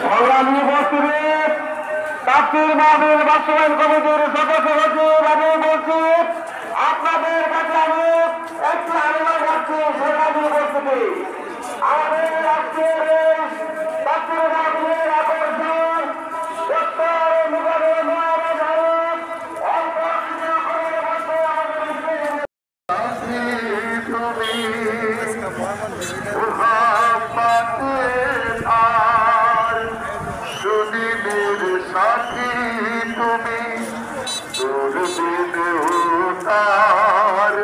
সংগ্রামী উপস্থিতি তাফসীর মাহফিল বাস্তবায়ন কমিটির সদস্য সচিব আমি বলছি, আপনাদের কাছে আমি একটি আবেদন রাখছি। সংগ্রামী উপস্থিতি, আমাদের আজকের এই তাফসীর মাহফিলের আকর্ষণ ডক্টর মুজাহিদুর রহমান সাহেব অল্প কিছুক্ষণের মধ্যে আমাদের সাথী তুমি দুর্দিনে উতার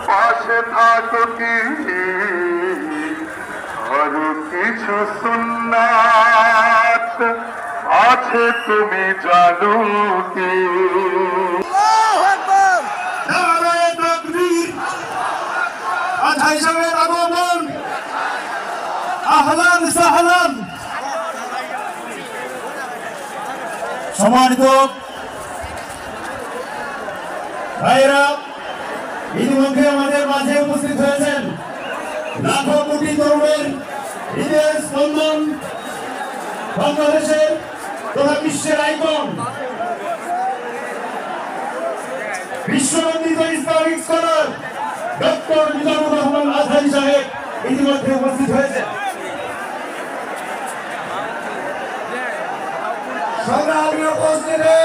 পাশে থাকো কি আরো কিছু সুন্নাত আছে তুমি জানো কি? হিসাবের আগমন, আহলান সাহলান। সম্মানিত ভাইয়েরা, ইতিমধ্যে আমাদের মাঝে উপস্থিত হয়েছেন লাখো কোটি তরুণের হৃদয়ের স্পন্দন, বাংলাদেশের তথা বিশ্বের আইকন, বিশ্ববন্দিত Islamic scholar doctor Mujahidur Rahman Azhari সাহেব ইতিমধ্যে উপস্থিত হয়েছেন। সংগ্রামী উপস্থিতি,